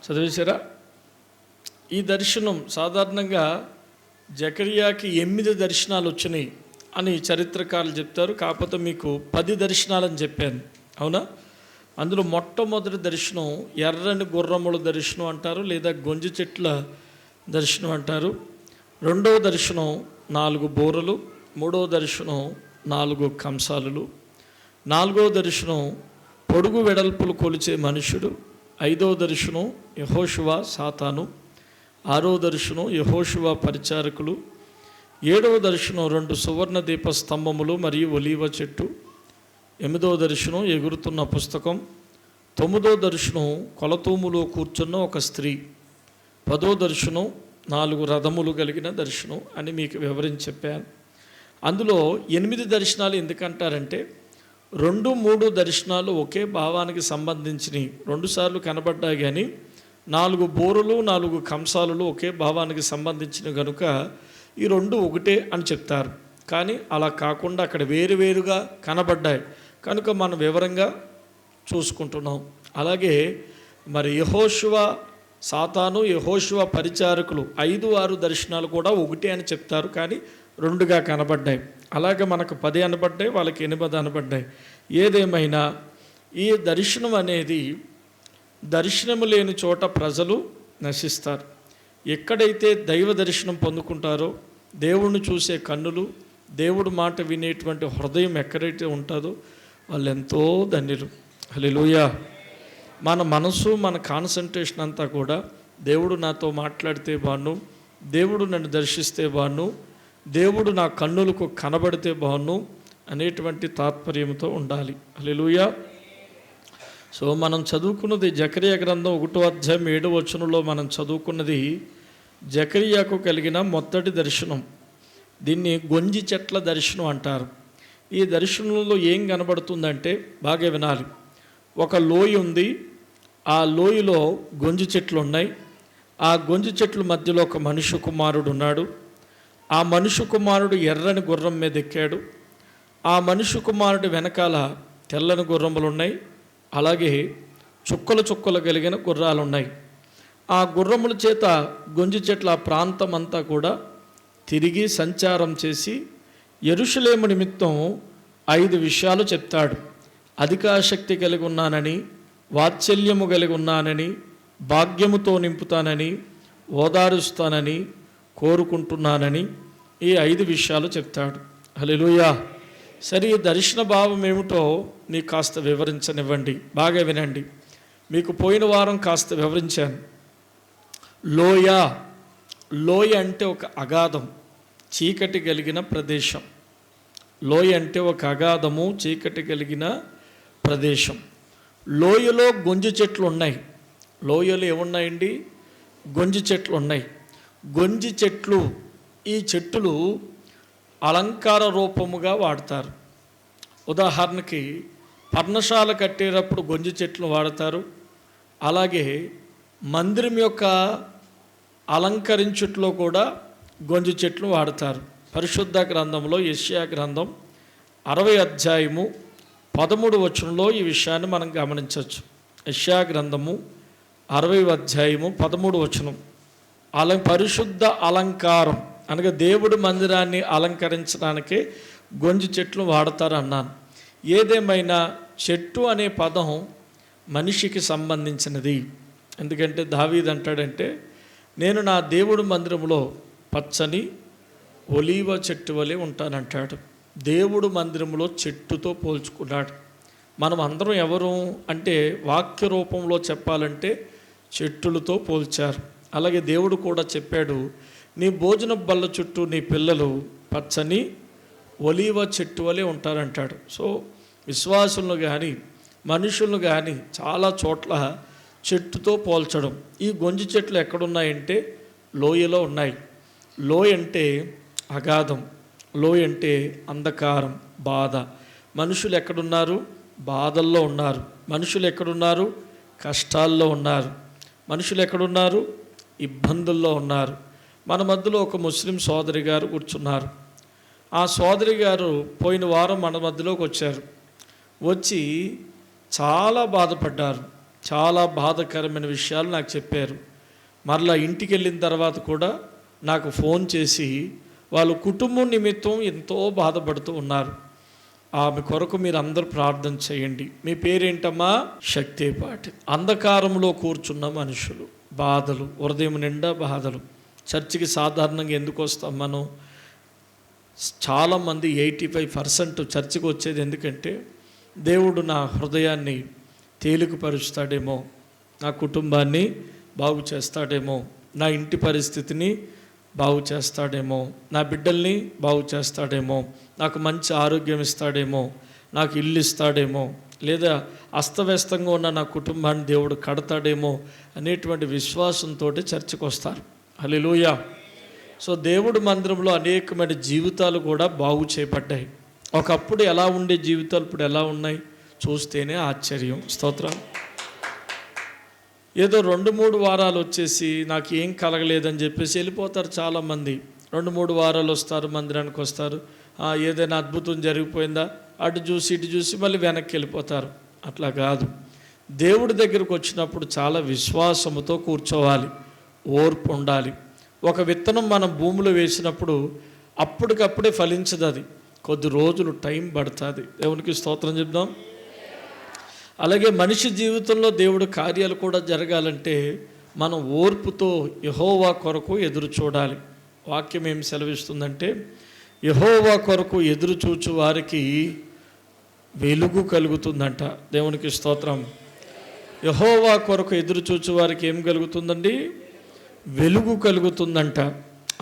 చదివేశారా? ఈ దర్శనం సాధారణంగా జకర్యాకి 8 దర్శనాలు వచ్చినాయి అని చరిత్రకారులు చెప్తారు. కాకపోతే మీకు 10 దర్శనాలని చెప్పాను, అవునా? అందులో మొట్టమొదటి దర్శనం ఎర్రని గుర్రముల దర్శనం అంటారు, లేదా గొంజి చెట్ల దర్శనం అంటారు. రెండవ దర్శనం 4 బోరలు, మూడవ దర్శనం 4 కంసాలులు, నాలుగవ దర్శనం పొడుగు వెడల్పులు కొలిచే మనుషుడు, ఐదవ దర్శనం యెహోషువ సాతాను, ఆరవ దర్శనం యెహోషువ పరిచారకులు, ఏడవ దర్శనం 2 సువర్ణ దీప స్తంభములు మరియు ఒలీవ చెట్టు, ఎనిమిదవ దర్శనం ఎగురుతున్న పుస్తకం, 9వ దర్శనం కొలతూములో కూర్చున్న ఒక స్త్రీ, 10వ దర్శనం 4 రథములు కలిగిన దర్శనం అని మీకు వివరించి చెప్పాను. అందులో 8 దర్శనాలు ఎందుకంటారంటే 2, 3 దర్శనాలు ఒకే భావానికి సంబంధించినవి 2 సార్లు కనబడ్డాయి, కానీ 4 బోరులు 4 కంసాలు ఒకే భావానికి సంబంధించినవి కనుక ఈ 2 ఒకటే అని చెప్తారు. కానీ అలా కాకుండా అక్కడ వేరువేరుగా కనబడ్డాయి కనుక మనం వివరంగా చూసుకుంటున్నాం. అలాగే మరి యెహోషువ సాతాను, యెహోషువ పరిచారకులు 5, 6 దర్శనాలు కూడా ఒకటే అని చెప్తారు, కానీ 2గా కనబడ్డాయి. అలాగే మనకు 10 అనబడ్డాయి, వాళ్ళకి 8 అనబడ్డాయి. ఏదేమైనా ఈ దర్శనం అనేది దర్శనము లేని చోట ప్రజలు నశిస్తారు. ఎక్కడైతే దైవ దర్శనం పొందుకుంటారో, దేవుణ్ణి చూసే కన్నులు, దేవుడు మాట వినేటువంటి హృదయం ఎక్కడైతే ఉంటుందో వాళ్ళు ఎంతో ధన్యులు. హల్లెలూయా. మన మనసు, మన కాన్సన్ట్రేషన్ అంతా కూడా దేవుడు నాతో మాట్లాడితే బాను, దేవుడు నన్ను దర్శిస్తే బాను, దేవుడు నా కన్నులకు కనబడితే బాను అనేటువంటి తాత్పర్యంతో ఉండాలి. హల్లెలూయా. సో మనం చదువుకున్నది జకర్యా గ్రంథం 1వ అధ్యాయం 7వ వచనంలో మనం చదువుకున్నది జకర్యాకు కలిగిన మొదటి దర్శనం. దీన్ని గొంజి చెట్ల దర్శనం అంటారు. ఈ దర్శనంలో ఏం కనబడుతుందంటే బాగా వినాలి. ఒక లోయ ఉంది, ఆ లోయలో గొంజి చెట్లు ఉన్నాయి. ఆ గొంజి చెట్ల మధ్యలో ఒక మనుష్య కుమారుడు ఉన్నాడు. ఆ మనుష్య కుమారుడు ఎర్రని గుర్రం మీద ఎక్కాడు. ఆ మనుష్య కుమారుడు వెనకాల తెల్లని గుర్రములు ఉన్నాయి, అలాగే చుక్కలు చుక్కలు కలిగిన గుర్రాలు ఉన్నాయి. ఆ గుర్రముల చేత గొంజి చెట్ల ప్రాంతం అంతా కూడా తిరిగి సంచారం చేసి యెరూషలేము నిమిత్తం 5 విషయాలు చెప్తాడు. అధికాశక్తి కలిగి ఉన్నానని, వాత్సల్యము కలిగి ఉన్నానని, భాగ్యముతో నింపుతానని, ఓదారుస్తానని, కోరుకుంటున్నానని ఈ 5 విషయాలు చెప్తాడు. హల్లెలూయా. సరే, ఈ దర్శన భావం ఏమిటో మీకు కాస్త వివరించనివ్వండి. బాగా వినండి. మీకు పోయిన వారం కాస్త వివరించాను. లోయ, లోయ అంటే ఒక అగాధం, చీకటి కలిగిన ప్రదేశం. లోయ అంటే ఒక అగాధము, చీకటి కలిగిన ప్రదేశం. లోయలో గొంజి చెట్లు ఉన్నాయి. లోయలు ఏమున్నాయండి? గొంజి చెట్లు ఉన్నాయి. గొంజి చెట్లు, ఈ చెట్లు అలంకార రూపముగా వాడతారు. ఉదాహరణకి పర్ణశాల కట్టేటప్పుడు గొంజి చెట్లు వాడతారు. అలాగే మందిరం యొక్క అలంకరించుట్లో కూడా గొంజి చెట్లు వాడతారు. పరిశుద్ధ గ్రంథంలో యెషయా గ్రంథం 60వ అధ్యాయము 13వ వచనంలో ఈ విషయాన్ని మనం గమనించవచ్చు. యెషయా గ్రంథము 60వ అధ్యాయము 13వ వచనం. పరిశుద్ధ అలంకారం అనగా దేవుడి మందిరాన్ని అలంకరించడానికే గొంజి చెట్లు వాడతారు అన్నాను. ఏదేమైనా చెట్టు అనే పదం మనిషికి సంబంధించినది. ఎందుకంటే దావీదు అంటాడంటే, నేను నా దేవుడి మందిరంలో పచ్చని ఒలీవ చెట్టు వలె ఉంటానంటాడు. దేవుడు మందిరంలో చెట్టుతో పోల్చుకున్నాడు. మనం అందరం ఎవరు అంటే వాక్య రూపంలో చెప్పాలంటే చెట్టులతో పోల్చారు. అలాగే దేవుడు కూడా చెప్పాడు, నీ భోజన బల్ల చుట్టూ నీ పిల్లలు పచ్చని ఒలీవ చెట్టు వలె ఉంటారంటాడు. సో విశ్వాసులను కానీ మనుషులను కానీ చాలా చోట్ల చెట్టుతో పోల్చడం. ఈ గొంజి చెట్లు ఎక్కడున్నాయంటే లోయలో ఉన్నాయి. లోయ అంటే అగాధం, లోయ అంటే అంధకారం, బాధ. మనుషులు ఎక్కడున్నారు? బాధల్లో ఉన్నారు. మనుషులు ఎక్కడున్నారు? కష్టాల్లో ఉన్నారు. మనుషులు ఎక్కడున్నారు? ఇబ్బందుల్లో ఉన్నారు. మన మధ్యలో ఒక ముస్లిం సోదరి గారు కూర్చున్నారు. ఆ సోదరి గారు పోయిన వారం మన మధ్యలోకి వచ్చారు. వచ్చి చాలా బాధపడ్డారు. చాలా బాధాకరమైన విషయాలు నాకు చెప్పారు. మరలా ఇంటికి వెళ్ళిన తర్వాత కూడా నాకు ఫోన్ చేసి వాళ్ళ కుటుంబం నిమిత్తం ఎంతో బాధపడుతూ ఉన్నారు. ఆమె కొరకు మీరు అందరూ ప్రార్థన చేయండి. మీ పేరేంటమ్మా? శక్తిపాటి. అంధకారంలో కూర్చున్న మనుషులు, బాధలు, హృదయం నిండా బాధలు. చర్చికి సాధారణంగా ఎందుకు వస్తాం మనం? చాలామంది 85% చర్చికి వచ్చేది ఎందుకంటే దేవుడు నా హృదయాన్ని తేలికపరుస్తాడేమో, నా కుటుంబాన్ని బాగు చేస్తాడేమో, నా ఇంటి పరిస్థితిని బాగు చేస్తాడేమో, నా బిడ్డల్ని బాగు చేస్తాడేమో, నాకు మంచి ఆరోగ్యం ఇస్తాడేమో, నాకు ఇల్లు ఇస్తాడేమో, లేదా అస్తవ్యస్తంగా ఉన్న నా కుటుంబాన్ని దేవుడు కడతాడేమో అనేటువంటి విశ్వాసంతో చర్చకు వస్తారు. హల్లెలూయా. సో దేవుడి మందిరంలో అనేకమైన జీవితాలు కూడా బాగు చేయబడ్డాయి. ఒకప్పుడు ఎలా ఉండే జీవితాలు ఇప్పుడు ఎలా ఉన్నాయి చూస్తేనే ఆశ్చర్యం. స్తోత్రం. ఏదో 2-3 వారాలు వచ్చేసి నాకు ఏం కలగలేదని చెప్పేసి వెళ్ళిపోతారు చాలామంది. 2-3 వారాలు వస్తారు, మందిరానికి వస్తారు, ఏదైనా అద్భుతం జరిగిపోయిందా అటు చూసి ఇటు చూసి మళ్ళీ వెనక్కి వెళ్ళిపోతారు. అట్లా కాదు. దేవుడి దగ్గరకు వచ్చినప్పుడు చాలా విశ్వాసముతో కూర్చోవాలి, ఓర్పు ఉండాలి. ఒక విత్తనం మనం భూమిలో వేసినప్పుడు అప్పటికప్పుడే ఫలించదు, అది కొద్ది రోజులు టైం పడుతుంది. దేవునికి స్తోత్రం చెప్దాం. అలాగే మనిషి జీవితంలో దేవుడి కార్యాలు కూడా జరగాలంటే మనం ఓర్పుతో యెహోవా కొరకు ఎదురు చూడాలి. వాక్యం ఏం సెలవిస్తుందంటే, యెహోవా కొరకు ఎదురు చూచు వారికి వెలుగు కలుగుతుందంట. దేవునికి స్తోత్రం. యెహోవా కొరకు ఎదురు చూచు వారికి ఏం కలుగుతుందండి? వెలుగు కలుగుతుందంట.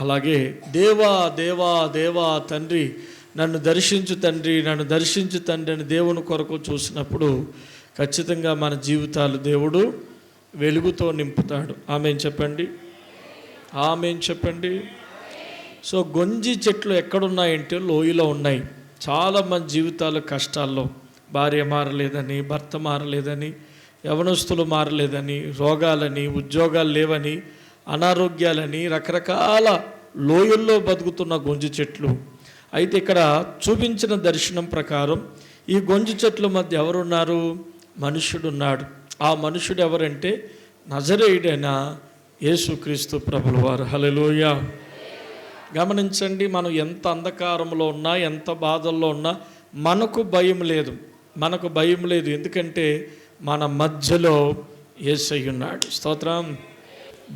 అలాగే దేవా దేవా దేవా తండ్రి నన్ను దర్శించు తండ్రి, నన్ను దర్శించు తండ్రి అని దేవుని కొరకు చూసినప్పుడు ఖచ్చితంగా మన జీవితాలు దేవుడు వెలుగుతో నింపుతాడు. ఆమేన్ చెప్పండి, ఆమేన్ చెప్పండి. సో గొంజి చెట్లు ఎక్కడున్నాయంటే లోయలో ఉన్నాయి. చాలామంది జీవితాలు కష్టాల్లో, భార్య మారలేదని, భర్త మారలేదని, యవనస్తులు మారలేదని, రోగాలని, ఉద్యోగాలు లేవని, అనారోగ్యాలని, రకరకాల లోయల్లో బతుకుతున్న గొంజి చెట్లు. అయితే ఇక్కడ చూపించిన దర్శనం ప్రకారం ఈ గొంజి చెట్ల మధ్య ఎవరున్నారు? మనుషుడున్నాడు. ఆ మనుషుడు ఎవరంటే నజరేయుడైన యేసుక్రీస్తు ప్రభుల వారు. హల్లెలూయా. గమనించండి, మనం ఎంత అంధకారంలో ఉన్నా, ఎంత బాధల్లో ఉన్నా మనకు భయం లేదు, మనకు భయం లేదు. ఎందుకంటే మన మధ్యలో యేసయ్య ఉన్నాడు. స్తోత్రం.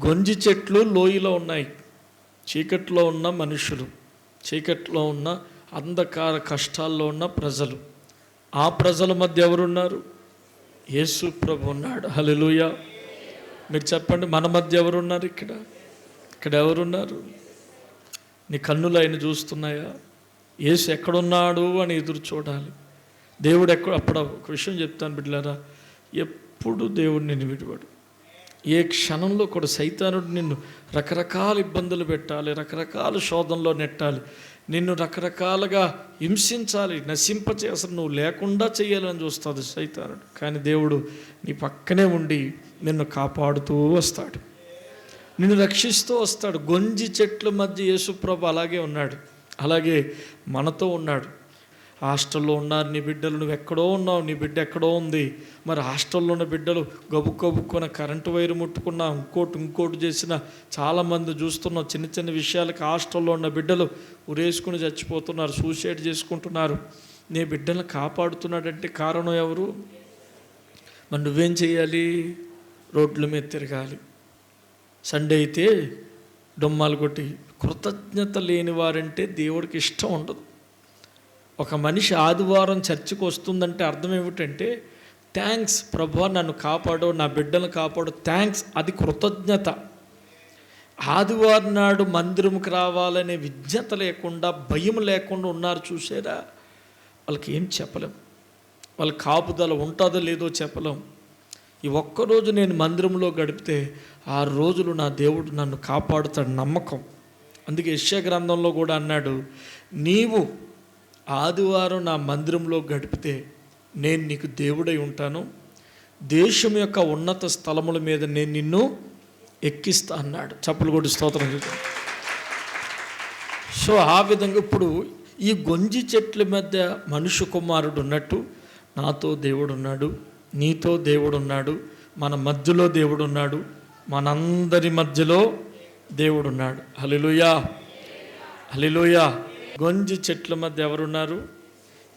గొంజి చెట్లు లోయలో ఉన్నాయి. చీకట్లో ఉన్న మనుషులు, చీకట్లో ఉన్న అంధకార కష్టాల్లో ఉన్న ప్రజలు, ఆ ప్రజల మధ్య ఎవరున్నారు? యేసు ప్రభు ఉన్నాడు. హల్లెలూయా. మీరు చెప్పండి, మన మధ్య ఎవరున్నారు? ఇక్కడ ఎవరున్నారు? నీ కన్నులు ఆయన చూస్తున్నాయా? యేసు ఎక్కడున్నాడు అని ఎదురు చూడాలి. దేవుడు అప్పుడు ఒక విషయం చెప్తాను బిడ్డలారా, ఎప్పుడు దేవుడు నిన్ను విడివాడు. ఏ క్షణంలో కూడా సైతానుడు నిన్ను రకరకాల ఇబ్బందులు పెట్టాలి, రకరకాల శోధనలో నెట్టాలి, నిన్ను రకరకాలుగా హింసించాలి, నశింపచేసి నువ్వు లేకుండా చేయాలని చూస్తుంది సైతానుడు. కానీ దేవుడు నీ పక్కనే ఉండి నిన్ను కాపాడుతూ వస్తాడు, నిన్ను రక్షిస్తూ వస్తాడు. గొంజి చెట్ల మధ్య యేసుప్రభు అలాగే ఉన్నాడు. అలాగే మనతో ఉన్నాడు. హాస్టల్లో ఉన్నారు నీ బిడ్డలు, నువ్వు ఎక్కడో ఉన్నావు, నీ బిడ్డ ఎక్కడో ఉంది. మరి హాస్టల్లో ఉన్న బిడ్డలు గబుక్కున కరెంటు వైరు ముట్టుకున్నా, ఇంకోటి చేసిన చాలామంది చూస్తున్నాం. చిన్న చిన్న విషయాలకి హాస్టల్లో ఉన్న బిడ్డలు ఉరేసుకుని చచ్చిపోతున్నారు, సూసైడ్ చేసుకుంటున్నారు. నీ బిడ్డలను కాపాడుతున్నాడంటే కారణం ఎవరు? మరి నువ్వేం చేయాలి? రోడ్ల మీద తిరగాలి. సండే అయితే డొమ్మాలు కొట్టి. కృతజ్ఞత లేని వారంటే దేవుడికి ఇష్టం ఉండదు. ఒక మనిషి ఆదివారం చర్చికి వస్తుందంటే అర్థం ఏమిటంటే, థ్యాంక్స్ ప్రభువా, నన్ను కాపాడు, నా బిడ్డను కాపాడు, థ్యాంక్స్. అది కృతజ్ఞత. ఆదివారం నాడు మందిరంకి రావాలనే విజ్ఞత లేకుండా, భయం లేకుండా ఉన్నారు చూసారా, వాళ్ళకి ఏం చెప్పలేం. వాళ్ళ కాపుదల ఉంటుందో లేదో చెప్పలేం. ఈ ఒక్కరోజు నేను మందిరంలో గడిపితే 6 రోజులు నా దేవుడు నన్ను కాపాడుతాడు నమ్మకం. అందుకే యెషయా గ్రంథంలో కూడా అన్నాడు, నీవు ఆదివారం నా మందిరంలో గడిపితే నేను నీకు దేవుడై ఉంటాను, దేశం యొక్క ఉన్నత స్థలముల మీద నేను నిన్ను ఎక్కిస్తా అన్నాడు. చప్పలు కొట్టి స్తోత్రం చేద్దాం. సో ఆ విధంగా ఇప్పుడు ఈ గొంజి చెట్ల మధ్య మనుష్య కుమారుడు ఉన్నట్టు నాతో దేవుడు ఉన్నాడు, నీతో దేవుడు ఉన్నాడు. మన మధ్యలో దేవుడు ఉన్నాడు, మనందరి మధ్యలో దేవుడు ఉన్నాడు. హల్లెలూయా, హల్లెలూయా. గొంజి చెట్ల మధ్య ఎవరున్నారు?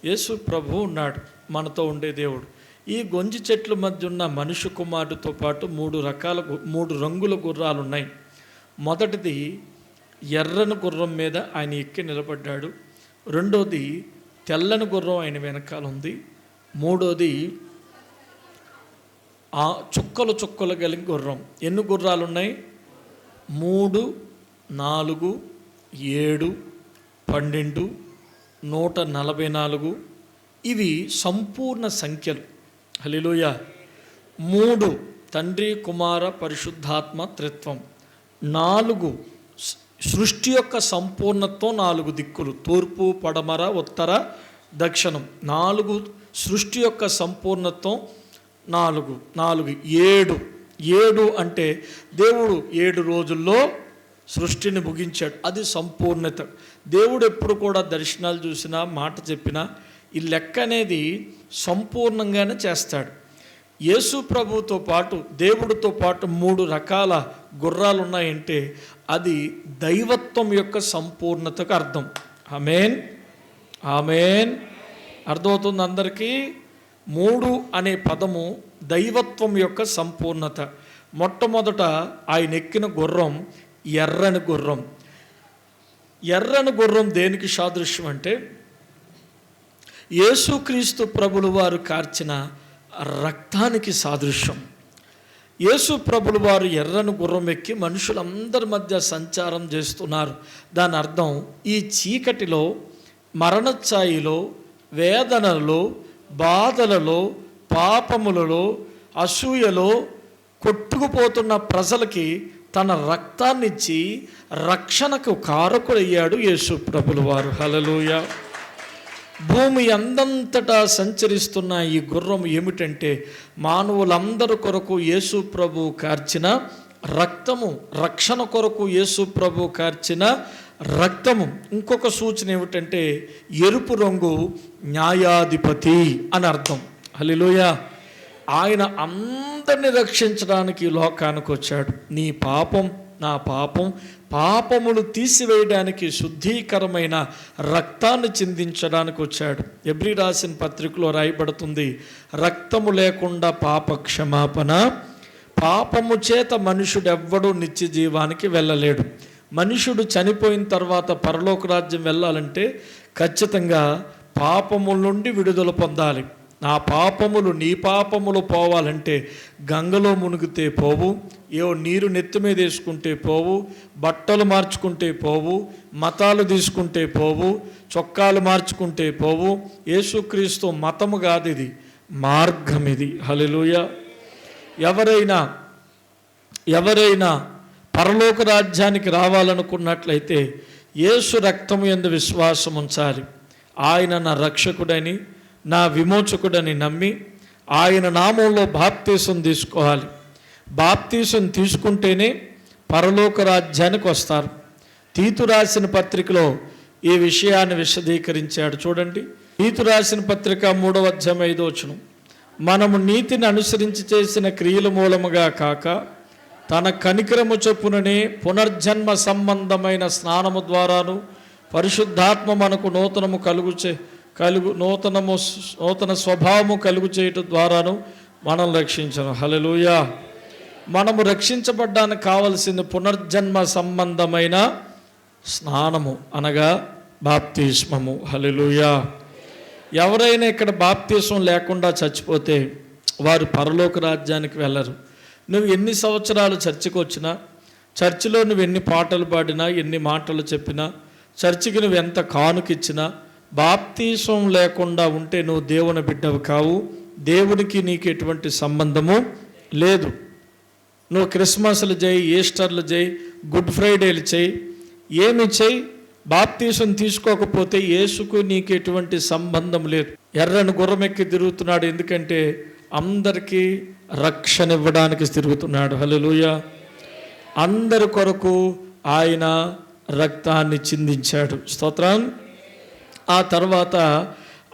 యేసు ప్రభు ఉన్నాడు, మనతో ఉండే దేవుడు. ఈ గొంజి చెట్ల మధ్య ఉన్న మనుష్య కుమారుడితో పాటు 3 రంగుల గుర్రాలు ఉన్నాయి. మొదటిది ఎర్రని గుర్రం మీద ఆయన ఎక్కి నిలబడ్డాడు. రెండోది తెల్లని గుర్రం ఆయన వెనకాల ఉంది. మూడోది చుక్కలు కలిగిన గుర్రం. ఎన్ని గుర్రాలు ఉన్నాయి? 3, 4, 7, 12, 144. ఇవి సంపూర్ణ సంఖ్యలు. హల్లెలూయా. 3 తండ్రి కుమార పరిశుద్ధాత్మ త్రిత్వం. 4 సృష్టి యొక్క సంపూర్ణత్వం. 4 దిక్కులు, తూర్పు, పడమర, ఉత్తర, దక్షిణం. 4 సృష్టి యొక్క సంపూర్ణత్వం. 4 7 అంటే దేవుడు 7 రోజుల్లో సృష్టిని ముగించాడు. అది సంపూర్ణత. దేవుడు ఎప్పుడు కూడా దర్శనాలు చూసినా, మాట చెప్పినా ఈ లెక్క అనేది సంపూర్ణంగానే చేస్తాడు. యేసు ప్రభుతో పాటు, దేవుడితో పాటు 3 రకాల గుర్రాలు ఉన్నాయంటే అది దైవత్వం యొక్క సంపూర్ణతకు అర్థం. ఆమేన్, ఆమేన్. అర్థమవుతుంది అందరికీ? 3 అనే పదము దైవత్వం యొక్క సంపూర్ణత. మొట్టమొదట ఆయన ఎక్కిన గుర్రం ఎర్రని గుర్రం. ఎర్రని గుర్రం దేనికి సాదృశ్యం అంటే యేసుక్రీస్తు ప్రభులు వారు కార్చిన రక్తానికి సాదృశ్యం. యేసు ప్రభులు వారు ఎర్రని గుర్రం ఎక్కి మనుషులందరి మధ్య సంచారం చేస్తున్నారు. దాని అర్థం ఈ చీకటిలో, మరణఛాయిలో, వేదనలో, బాధలలో, పాపములలో, అసూయలో కొట్టుకుపోతున్న ప్రజలకి తన రక్తాన్నిచ్చి రక్షణకు కారకుడయ్యాడు యేసు ప్రభులు వారు. హల్లెలూయా. భూమి అందంతటా సంచరిస్తున్న ఈ గుర్రం ఏమిటంటే మానవులందరి కొరకు యేసు ప్రభు కార్చిన రక్తము. రక్షణ కొరకు యేసు ప్రభు కార్చిన రక్తము. ఇంకొక సూచన ఏమిటంటే ఎరుపు రంగు న్యాయాధిపతి అని అర్థం. హల్లెలూయా. ఆయన అందరిని రక్షించడానికి లోకానికి వచ్చాడు. నీ పాపం, నా పాపం, పాపములు తీసివేయడానికి శుద్ధీకరమైన రక్తాన్ని చిందించడానికి వచ్చాడు. ఎబ్రీ రాసిన పత్రికలో రాయబడుతుంది, రక్తము లేకుండా పాప క్షమాపణ, పాపము చేత మనుషుడెవ్వడూ నిత్య జీవానికి వెళ్ళలేడు. మనుషుడు చనిపోయిన తర్వాత పరలోక రాజ్యం వెళ్ళాలంటే ఖచ్చితంగా పాపముల నుండి విడుదల పొందాలి. నా పాపములు, నీ పాపములు పోవాలంటే గంగలో మునిగితే పోవు, నీరు నెత్తి మీద వేసుకుంటే పోవు, బట్టలు మార్చుకుంటే పోవు, మతాలు తీసుకుంటే పోవు, చొక్కాలు మార్చుకుంటే పోవు. యేసుక్రీస్తు మతము కాదు, ఇది మార్గం. ఇది హల్లెలూయా. ఎవరైనా పరలోక రాజ్యానికి రావాలనుకున్నట్లయితే యేసు రక్తము యందు విశ్వాసం ఉంచాలి. ఆయన నా రక్షకుడని, నా విమోచకుడని నమ్మి ఆయన నామంలో బాప్తీసం తీసుకోవాలి. బాప్తీసం తీసుకుంటేనే పరలోక రాజ్యానికి వస్తారు. తీతు రాసిన పత్రికలో ఈ విషయాన్ని విశదీకరించాడు. చూడండి, తీతు రాసిన పత్రిక 3వ అధ్యాయం 5వ వచనం. మనము నీతిని అనుసరించి చేసిన క్రియల మూలముగా కాక తన కనికరము చొప్పుననే పునర్జన్మ సంబంధమైన స్నానము ద్వారాను పరిశుద్ధాత్మ మనకు నూతన స్వభావము కలుగు చేయటం ద్వారాను మనం రక్షించను. హల్లెలూయా. మనము రక్షించబడ్డానికి కావలసింది పునర్జన్మ సంబంధమైన స్నానము, అనగా బాప్తిస్మము. హల్లెలూయా. ఎవరైనా ఇక్కడ బాప్తిస్మం లేకుండా చచ్చిపోతే వారు పరలోక రాజ్యానికి వెళ్ళరు. నువ్వు ఎన్ని సంవత్సరాలు చర్చికి వచ్చినా, చర్చిలో నువ్వు ఎన్ని పాటలు పాడినా, ఎన్ని మాటలు చెప్పినా, చర్చికి నువ్వు ఎంత కానుకిచ్చినా, బాప్తీసం లేకుండా ఉంటే నువ్వు దేవుని బిడ్డవు కావు. దేవునికి నీకు ఎటువంటి సంబంధము లేదు. నువ్వు క్రిస్మస్లు చేయి, ఈస్టర్లు చేయి, గుడ్ ఫ్రైడేలు చేయి, ఏమి చేయి, బాప్తీసం తీసుకోకపోతే యేసుకు నీకు ఎటువంటి సంబంధం లేదు. ఎర్రని గుర్రం ఎక్కి తిరుగుతున్నాడు, ఎందుకంటే అందరికీ రక్షణ ఇవ్వడానికి తిరుగుతున్నాడు. హల్లెలూయా. అందరి కొరకు ఆయన రక్తాన్ని చిందించాడు. స్తోత్రం. ఆ తర్వాత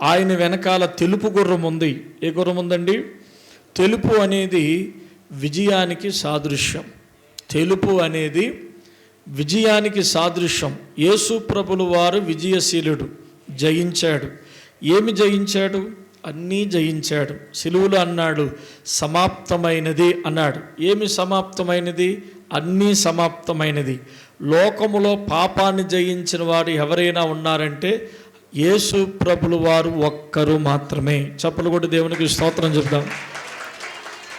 ఆయన వెనకాల తెలుపు గుర్రం ఉంది. ఏ గుర్రం ఉందండి? తెలుపు అనేది విజయానికి సాదృశ్యం. తెలుపు అనేది విజయానికి సాదృశ్యం. యేసు ప్రభులు వారు విజయశీలుడు, జయించాడు. ఏమి జయించాడు? అన్నీ జయించాడు. సిలువలో అన్నాడు సమాప్తమైనది అన్నాడు. ఏమి సమాప్తమైనది? అన్నీ సమాప్తమైనది. లోకములో పాపాన్ని జయించిన వారు ఎవరైనా ఉన్నారంటే యేసు ప్రభులు వారు ఒక్కరు మాత్రమే. చప్పలు కొట్టి దేవునికి స్తోత్రం చెప్దాం.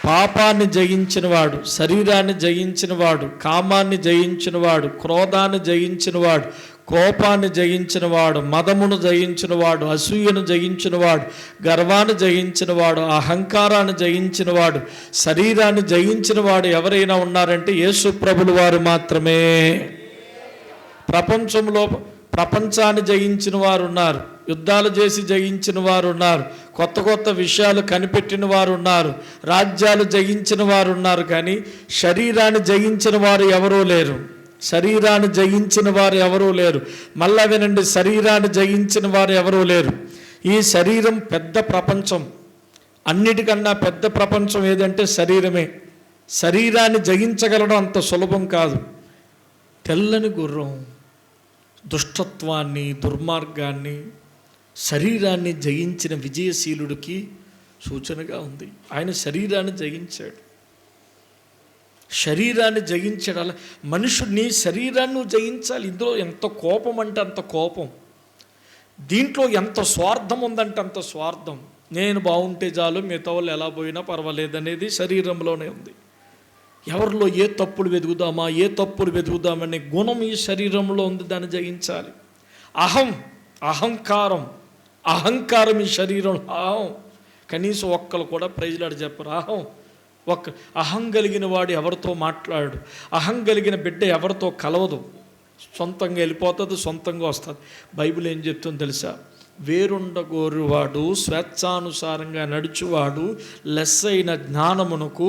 పాపాన్ని జయించినవాడు, శరీరాన్ని జయించినవాడు, కామాన్ని జయించినవాడు, క్రోధాన్ని జయించినవాడు, కోపాన్ని జయించినవాడు, మదమును జయించినవాడు, అసూయను జయించినవాడు, గర్వాన్ని జయించినవాడు, అహంకారాన్ని జయించినవాడు, శరీరాన్ని జయించినవాడు ఎవరైనా ఉన్నారంటే యేసు ప్రభులు వారు మాత్రమే. ప్రపంచాన్ని జయించిన వారు ఉన్నారు, యుద్ధాలు చేసి జయించిన వారు ఉన్నారు, కొత్త కొత్త విషయాలు కనిపెట్టిన వారు ఉన్నారు, రాజ్యాలు జయించిన వారు ఉన్నారు. కానీ శరీరాన్ని జయించిన వారు ఎవరూ లేరు. శరీరాన్ని జయించిన వారు ఎవరూ లేరు. మళ్ళా వినండి, శరీరాన్ని జయించిన వారు ఎవరూ లేరు. ఈ శరీరం పెద్ద ప్రపంచం. అన్నిటికన్నా పెద్ద ప్రపంచం ఏదంటే శరీరమే. శరీరాన్ని జయించగలడం అంత సులభం కాదు. తెల్లని గుర్రం దుష్టత్వాన్ని, దుర్మార్గాన్ని, శరీరాన్ని జయించిన విజయశీలుడికి సూచనగా ఉంది. ఆయన శరీరాన్ని జయించాడు. శరీరాన్ని జయించాడు. అలా మనుషుడిని, శరీరాన్ని నువ్వు జయించాలి. ఇందులో ఎంత కోపం అంటే అంత కోపం, దీంట్లో ఎంత స్వార్థం ఉందంటే అంత స్వార్థం. నేను బాగుంటే చాలు, మిగతా వాళ్ళు ఎలా పోయినా పర్వాలేదనేది శరీరంలోనే ఉంది. ఎవరిలో ఏ తప్పులు వెతుకుదామనే గుణం ఈ శరీరంలో ఉంది. దాన్ని జయించాలి. అహంకారం ఈ శరీరం. కనీసం ఒక్కరు కూడా ప్రైజ్లాడు చెప్పరు. అహం కలిగిన వాడు ఎవరితో మాట్లాడు, అహం కలిగిన బిడ్డ ఎవరితో కలవదు. సొంతంగా వెళ్ళిపోతుంది, సొంతంగా వస్తుంది. బైబిల్ ఏం చెప్తుందో తెలుసా? వేరుండగోరువాడు, స్వేచ్ఛానుసారంగా నడుచువాడు లెస్సైన జ్ఞానమునకు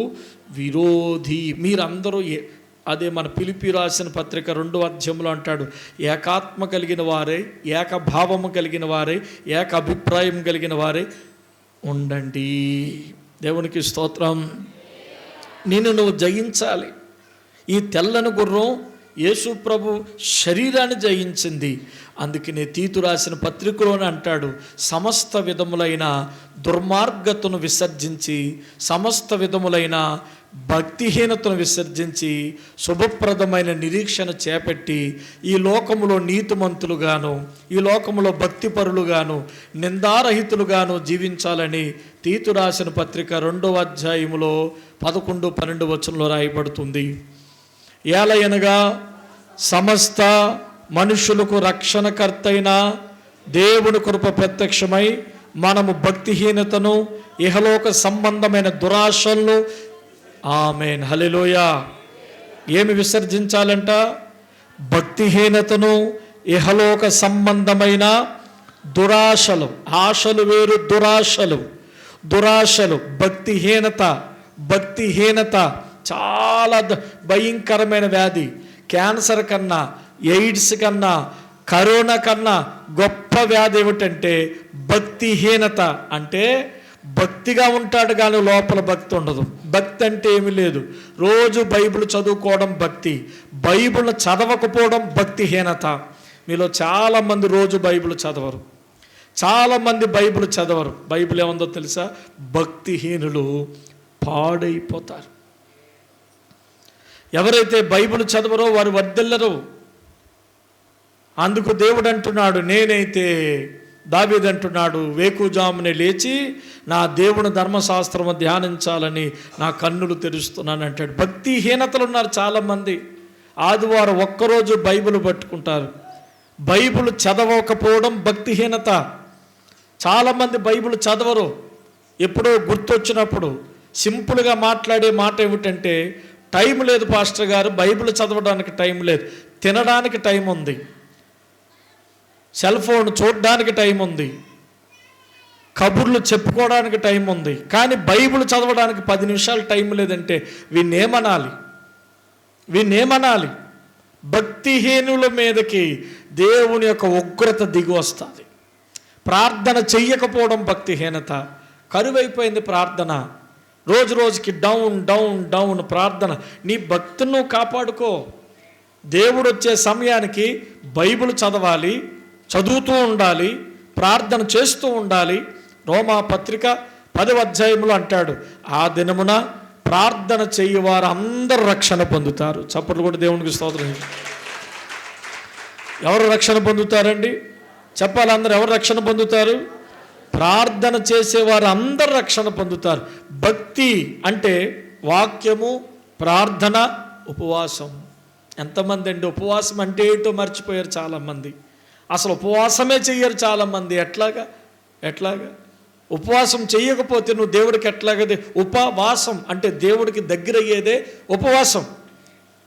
విరోధి. మీరందరూ అదే మన ఫిలిప్పీ రాసిన పత్రిక 2వ అధ్యాయంలో అంటాడు, ఏకాత్మ కలిగిన వారే, ఏకభావము కలిగిన వారే, ఏక అభిప్రాయం కలిగిన వారే ఉండండి. దేవునికి స్తోత్రం. నువ్వు జయించాలి. ఈ తెల్లని గుర్రం యేసు ప్రభు శరీరాన్ని జయించింది. అందుకనే తీతు రాసిన పత్రికలోనే అంటాడు, సమస్త విధములైన దుర్మార్గతను విసర్జించి, సమస్త విధములైన భక్తిహీనతను విసర్జించి, శుభప్రదమైన నిరీక్షణ చేపట్టి ఈ లోకములో నీతిమంతులుగాను, ఈ లోకములో భక్తిపరులుగాను, నిందారహితులుగాను జీవించాలని తీతు రాసిన పత్రిక 2వ అధ్యాయములో 11, 12 వచనంలో రాయబడుతుంది. ఏలయనగా సమస్త మనుషులకు రక్షణకర్తైన దేవుని కృప ప్రత్యక్షమై మనము భక్తిహీనతను, ఇహలోక సంబంధమైన దురాశలను, ఆమేన్ హల్లెలూయా, ఏమి విసర్జించాలంట? భక్తిహీనతను, ఇహలోక సంబంధమైన దురాశలు. ఆశలు వేరు, దురాశలు. భక్తిహీనత చాలా భయంకరమైన వ్యాధి. క్యాన్సర్ కన్నా, ఎయిడ్స్ కన్నా, కరోనా కన్నా గొప్ప వ్యాధి ఏమిటంటే భక్తిహీనత. అంటే భక్తిగా ఉంటాడు కానీ లోపల భక్తి ఉండదు. భక్తి అంటే ఏమీ లేదు. రోజు బైబిల్ చదువుకోవడం భక్తి, బైబిల్ చదవకపోవడం భక్తిహీనత. మీలో చాలామంది రోజు బైబిల్ చదవరు, చాలామంది బైబిల్ చదవరు. బైబిల్ ఏముందో తెలుసా? భక్తిహీనులు పాడైపోతారు. ఎవరైతే బైబిల్ చదవరో వారు వర్ధిల్లరు. అందుకు దేవుడు అంటున్నాడు, నేనైతే దావీదు అంటున్నాడు, వేకుజామునే లేచి నా దేవుని ధర్మశాస్త్రము ధ్యానించాలని నా కన్నులు తెరుస్తున్నాను అంటాడు. భక్తిహీనతలు ఉన్నారు చాలామంది. ఆదివారం ఒక్కరోజు బైబిల్ పట్టుకుంటారు. బైబిల్ చదవకపోవడం భక్తిహీనత. చాలామంది బైబిల్ చదవరు. ఎప్పుడో గుర్తొచ్చినప్పుడు సింపుల్గా మాట్లాడే మాట ఏమిటంటే, టైం లేదు పాస్టర్ గారు, బైబిల్ చదవడానికి టైం లేదు. తినడానికి టైం ఉంది, సెల్ ఫోన్ చూడడానికి టైం ఉంది, కబుర్లు చెప్పుకోవడానికి టైం ఉంది, కానీ బైబిల్ చదవడానికి 10 నిమిషాలు టైం లేదంటే వీణేమనాలి? భక్తిహీనుల మీదకి దేవుని యొక్క ఉగ్రత దిగి వస్తుంది. ప్రార్థన చెయ్యకపోవడం భక్తిహీనత. కరువైపోయింది ప్రార్థన. రోజు రోజుకి డౌన్ డౌన్ డౌన్ ప్రార్థన. నీ భక్తిని నువ్వు కాపాడుకో. దేవుడు వచ్చే సమయానికి బైబిల్ చదవాలి, చదువుతూ ఉండాలి, ప్రార్థన చేస్తూ ఉండాలి. రోమా పత్రిక 10వ అధ్యాయంలో అంటాడు, ఆ దినమున ప్రార్థన చేయవారు అందరూ రక్షణ పొందుతారు. చప్పట్లు కూడా దేవునికి స్తోత్రం. ఎవరు రక్షణ పొందుతారండి? చెప్పాలి, అందరూ ఎవరు రక్షణ పొందుతారు? ప్రార్థన చేసేవారు అందరూ రక్షణ పొందుతారు. భక్తి అంటే వాక్యము, ప్రార్థన, ఉపవాసం. ఎంతమంది అండి ఉపవాసం అంటే ఏంటో మర్చిపోయారు చాలామంది. అసలు ఉపవాసమే చెయ్యరు చాలామంది. ఎట్లాగా ఉపవాసం చెయ్యకపోతే నువ్వు దేవుడికి ఎట్లాగదే? ఉపవాసం అంటే దేవుడికి దగ్గర అయ్యేదే ఉపవాసం.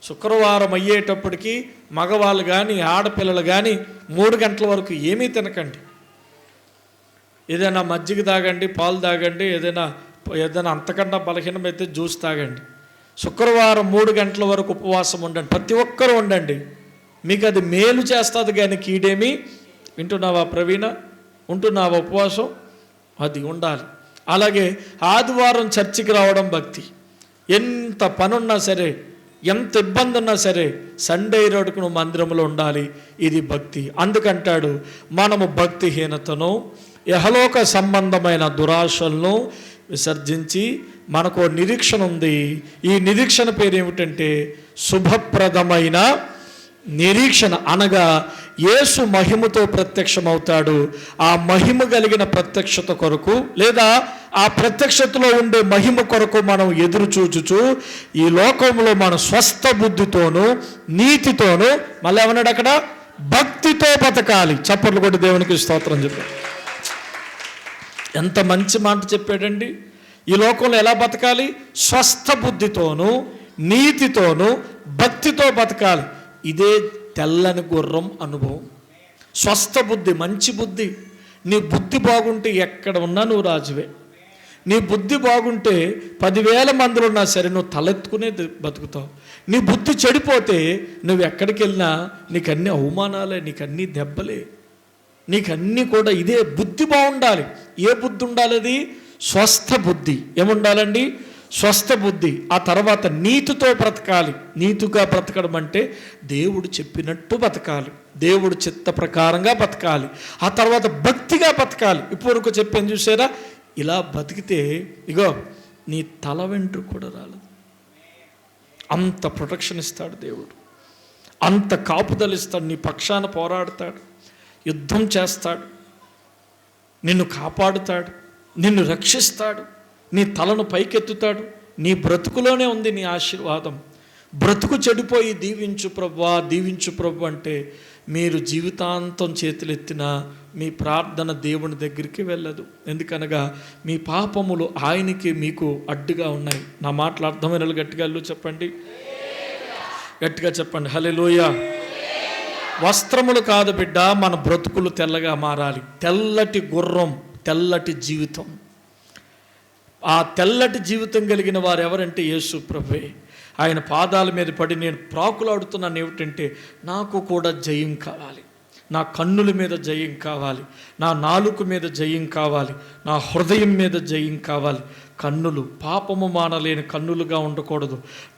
శుక్రవారం అయ్యేటప్పటికి మగవాళ్ళు కానీ ఆడపిల్లలు కానీ 3 గంటల వరకు ఏమీ తినకండి. ఏదైనా మజ్జిగ తాగండి, పాలు తాగండి, ఏదైనా అంతకన్నా బలహీనమైతే జ్యూస్ తాగండి. శుక్రవారం 3 గంటల వరకు ఉపవాసం ఉండండి. ప్రతి ఒక్కరూ ఉండండి. మీకు అది మేలు చేస్తుంది కానీ కీడేమి. వింటున్నావా ప్రవీణ? ఉంటున్నావా ఉపవాసం? అది ఉండాలి. అలాగే ఆదివారం చర్చికి రావడం భక్తి. ఎంత పనున్నా సరే, ఎంత ఇబ్బంది ఉన్నా సరే సండే రోజుకు నువ్వు మందిరంలో ఉండాలి. ఇది భక్తి. అందుకంటాడు, మనము భక్తిహీనతను, యహలోక సంబంధమైన దురాశలను విసర్జించి మనకు నిరీక్షణ ఉంది. ఈ నిరీక్షణ పేరు ఏమిటంటే శుభప్రదమైన నిరీక్షణ. అనగా యేసు మహిమతో ప్రత్యక్షమవుతాడు. ఆ మహిమ కలిగిన ప్రత్యక్షత కొరకు, లేదా ఆ ప్రత్యక్షతలో ఉండే మహిమ కొరకు మనం ఎదురు చూచుచు ఈ లోకంలో మన స్వస్థ బుద్ధితోనూ నీతితోనూ, మళ్ళీ ఏమన్నాడు అక్కడ, భక్తితో బతకాలి. చప్పట్లు కొట్టి దేవునికి స్తోత్రం చెప్పాడు. ఎంత మంచి మాట చెప్పాడండి. ఈ లోకంలో ఎలా బతకాలి? స్వస్థ బుద్ధితోనూ నీతితోనూ భక్తితో బతకాలి. ఇదే తెల్లని గుర్రం అనుభవం. స్వస్థ బుద్ధి, మంచి బుద్ధి. నీ బుద్ధి బాగుంటే ఎక్కడ ఉన్నా నువ్వు రాజువే. నీ బుద్ధి బాగుంటే 10,000 మందులు ఉన్నా సరే నువ్వు తలెత్తుకునే బతుకుతావు. నీ బుద్ధి చెడిపోతే నువ్వు ఎక్కడికి వెళ్ళినా నీకు అన్ని అవమానాలే, నీకు అన్ని దెబ్బలే, నీకు అన్నీ కూడా ఇదే. బుద్ధి బాగుండాలి. ఏ బుద్ధి ఉండాలి? అది స్వస్థ బుద్ధి. ఏముండాలండి? స్వస్థ బుద్ధి. ఆ తర్వాత నీతితో బ్రతకాలి. నీతిగా బ్రతకడం అంటే దేవుడు చెప్పినట్టు బతకాలి, దేవుడు చిత్త ప్రకారంగా బతకాలి. ఆ తర్వాత భక్తిగా బతకాలి. ఇప్పుడు చెప్పాను చూసారా, ఇలా బతికితే ఇగో నీ తల వెంట్రుక కూడా రాలేదు. అంత ప్రొటెక్షన్ ఇస్తాడు దేవుడు, అంత కాపుదలు ఇస్తాడు, నీ పక్షాన పోరాడతాడు, యుద్ధం చేస్తాడు, నిన్ను కాపాడుతాడు, నిన్ను రక్షిస్తాడు, నీ తలను పైకెత్తుతాడు. నీ బ్రతుకులోనే ఉంది నీ ఆశీర్వాదం. బ్రతుకు చెడిపోయి దీవించు ప్రభువా, దీవించు ప్రభు అంటే మీరు జీవితాంతం చేతులెత్తినా మీ ప్రార్థన దేవుని దగ్గరికి వెళ్ళదు. ఎందుకనగా మీ పాపములు ఆయనకి మీకు అడ్డుగా ఉన్నాయి. నా మాటలు అర్థమైన గట్టిగా చెప్పండి, గట్టిగా చెప్పండి హల్లెలూయా. వస్త్రములు కాదు బిడ్డ, మన బ్రతుకులు తెల్లగా మారాలి. తెల్లటి గుర్రం, తెల్లటి జీవితం. ఆ తెల్లటి జీవితం కలిగిన వారు ఎవరంటే యేసు ప్రభువే. ఆయన పాదాల మీద పడి నేను ప్రాకులాడుతున్నాను ఏమిటంటే, నాకు కూడా జయం కావాలి, నా కన్నుల మీద జయం కావాలి, నా నాలుక మీద జయం కావాలి, నా హృదయం మీద జయం కావాలి. కన్నులు పాపము మానలేని కన్నులుగా ఉండకూడదు,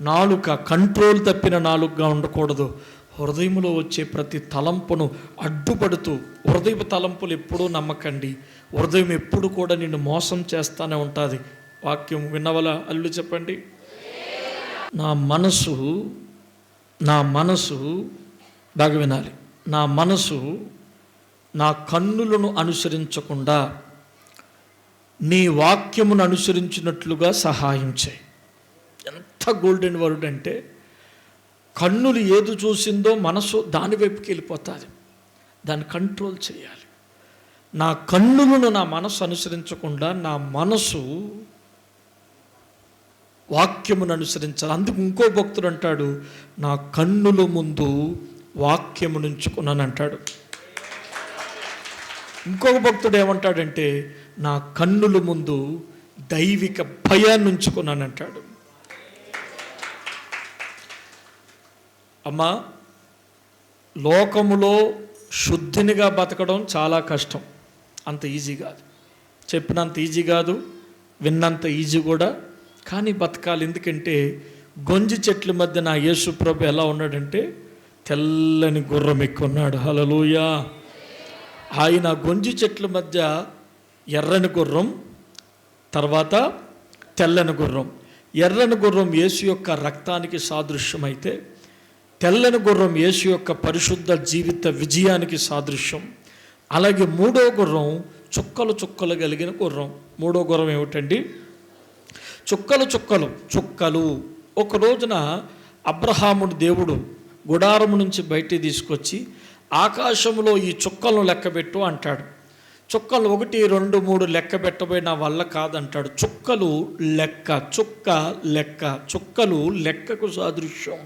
నాలుక కంట్రోల్ తప్పిన నాలుకగా ఉండకూడదు. హృదయంలో వచ్చే ప్రతి తలంపును అడ్డుపడుతూ, హృదయపు తలంపులు ఎప్పుడూ నమ్మకండి. హృదయం ఎప్పుడు కూడా నిన్ను మోసం చేస్తూనే ఉంటుంది. వాక్యం విన్నవల అల్లు చెప్పండి. నా మనసు బాగా వినాలి. నా మనసు నా కన్నులను అనుసరించకుండా నీ వాక్యమును అనుసరించినట్లుగా సహాయం చేయి. ఎంత గోల్డెన్ వర్డ్ అంటే, కన్నులు ఏది చూసిందో మనసు దాని వైపుకి వెళ్ళిపోతుంది. దాన్ని కంట్రోల్ చేయాలి. నా కన్నులను నా మనసు అనుసరించకుండా నా మనసు వాక్యమును అనుసరించాలి. అందుకు ఇంకో భక్తుడు అంటాడు, నా కన్నుల ముందు వాక్యమును ఉంచుకున్నాను అంటాడు. ఇంకొక భక్తుడు ఏమంటాడంటే, నా కన్నుల ముందు దైవిక భయాన్ని ఉంచుకున్నాను అంటాడు. అమ్మా, లోకములో శుద్ధినిగా బతకడం చాలా కష్టం. అంత ఈజీ కాదు, చెప్పినంత ఈజీ కాదు, విన్నంత ఈజీ కూడా కానీ బతకాలి. ఎందుకంటే గొంజి చెట్ల మధ్య నా యేసు ప్రభు ఎలా ఉన్నాడంటే తెల్లని గుర్రం ఎక్కున్నాడు. హల్లెలూయా. ఆయన గొంజి చెట్ల మధ్య ఎర్రని గుర్రం, తర్వాత తెల్లని గుర్రం. ఎర్రని గుర్రం యేసు యొక్క రక్తానికి సాదృశ్యం అయితే, తెల్లని గుర్రం యేసు యొక్క పరిశుద్ధ జీవిత విజయానికి సాదృశ్యం. అలాగే మూడో గుర్రం చుక్కలు చుక్కలు కలిగిన గుర్రం. మూడో గుర్రం ఏమిటండి? చుక్కలు చుక్కలు చుక్కలు. ఒక రోజున అబ్రహాముడు దేవుడు గుడారము నుంచి బయటికి తీసుకొచ్చి ఆకాశంలో ఈ చుక్కలను లెక్కబెట్టు అంటాడు. చుక్కలు 1, 2, 3 లెక్క పెట్టబోయి నా వల్ల కాదంటాడు. చుక్కలు లెక్క, చుక్క లెక్క, చుక్కలు లెక్కకు సాదృశ్యం.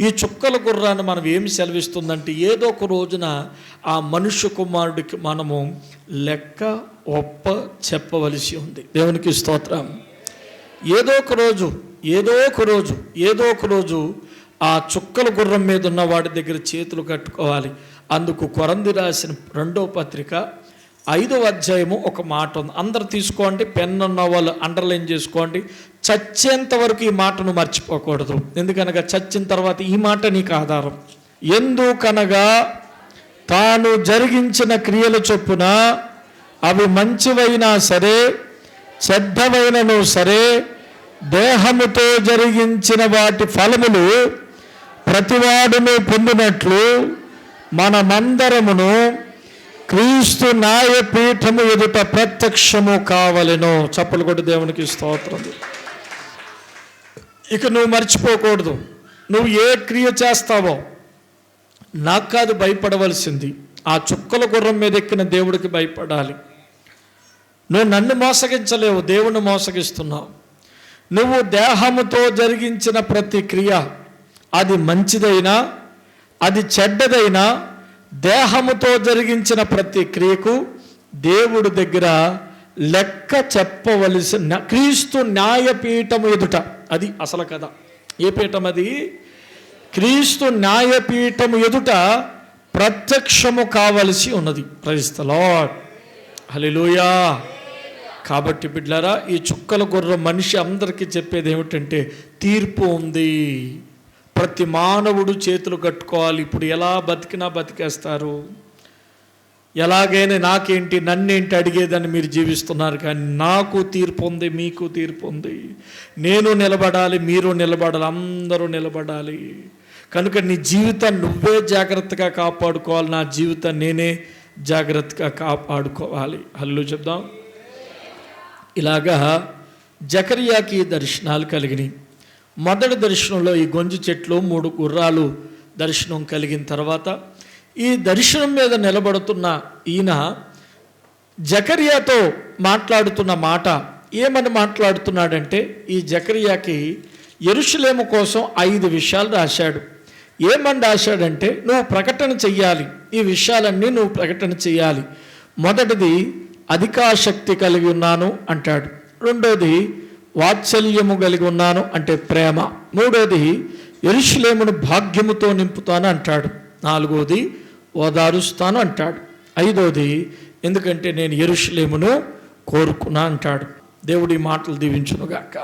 ఈ చుక్కల గుర్రాన్ని మనం ఏమి సెలవిస్తుందంటే ఏదో ఒక రోజున ఆ మనుష్య కుమారుడికి మనము లెక్క ఒప్ప చెప్పవలసి ఉంది. దేవునికి స్తోత్రం. ఏదో ఒక రోజు ఆ చుక్కల గుర్రం మీద ఉన్న వాడి దగ్గర చేతులు కట్టుకోవాలి. అందుకు కొరంథీ రాసిన 2వ పత్రిక 5వ అధ్యాయము ఒక మాట ఉంది. అందరు తీసుకోండి, పెన్ ఉన్న వాళ్ళు అండర్లైన్ చేసుకోండి. చచ్చేంత వరకు ఈ మాటను మర్చిపోకూడదు. ఎందుకనగా చచ్చిన తర్వాత ఈ మాట నీకు ఆధారం. ఎందుకనగా తాను జరిగించిన క్రియల చొప్పున అవి మంచివైనా సరే చెడ్డవైనను సరే దేహముతో జరిగించిన వాటి ఫలములు ప్రతివాడును పొందినట్లు మనమందరమును క్రీస్తు న్యాయపీఠము ఎదుట ప్రత్యక్షము కావలెను. చప్పలు కొట్టి దేవునికి స్తోత్రం. ఇక నువ్వు మర్చిపోకూడదు. నువ్వు ఏ క్రియ చేస్తావో నాకు కాదు భయపడవలసింది, ఆ చుక్కల గుర్రం మీద ఎక్కిన దేవుడికి భయపడాలి. నువ్వు నన్ను మోసగించలేవు, దేవుణ్ణి మోసగిస్తున్నావు. నువ్వు దేహముతో జరిగించిన ప్రతి క్రియ, అది మంచిదైనా అది చెడ్డదైనా, దేహముతో జరిగించిన ప్రతి క్రియకు దేవుడి దగ్గర లెక్క చెప్పవలసిన క్రీస్తు న్యాయపీఠము ఎదుట. అది అసలు కదా. ఏ పీఠం అది? క్రీస్తు న్యాయపీఠము ఎదుట ప్రత్యక్షము కావలసి ఉన్నది. Praise the lord. హల్లెలూయా. కాబట్టి బిడ్డలారా, ఈ చుక్కల గుర్రం మనిషి అందరికీ చెప్పేది ఏమిటంటే తీర్పు ఉంది. ప్రతి మానవుడు చేతులు కట్టుకోవాలి. ఇప్పుడు ఎలా బతికినా బతికేస్తారు, ఎలాగైనా నాకేంటి నన్నేంటి అడిగేదని మీరు జీవిస్తున్నారు. కానీ నాకు తీర్పు ఉంది, మీకు తీర్పు ఉంది. నేను నిలబడాలి, మీరు నిలబడాలి, అందరూ నిలబడాలి. కనుక నీ జీవితాన్ని నువ్వే జాగ్రత్తగా కాపాడుకోవాలి, నా జీవితాన్ని నేనే జాగ్రత్తగా కాపాడుకోవాలి. హల్లు చెప్దాం. ఇలాగా జకర్యాకి దర్శనాలు కలిగినాయి. మొదటి దర్శనంలో ఈ గొంజి చెట్లు 3 గుర్రాలు దర్శనం కలిగిన తర్వాత ఈ దర్శనం మీద నిలబడుతున్న ఈయన జకర్యాతో మాట్లాడుతున్న మాట ఏమని మాట్లాడుతున్నాడంటే, ఈ జకర్యాకి యెరూషలేము కోసం 5 విషయాలు రాశాడు. ఏమని రాశాడంటే, నువ్వు ప్రకటన చెయ్యాలి, ఈ విషయాలన్నీ నువ్వు ప్రకటన చెయ్యాలి. మొదటిది అధికాశక్తి కలిగి ఉన్నాను అంటాడు. రెండోది వాత్సల్యము కలిగి ఉన్నాను అంటే ప్రేమ. మూడోది యెరూషలేమును భాగ్యముతో నింపుతాను అంటాడు. నాలుగోది ఓదారుస్తాను అంటాడు. ఐదోది ఎందుకంటే నేను యెరూషలేమును కోరుకున్నా అంటాడు. దేవుడి మాటలు దీవించునుగాక.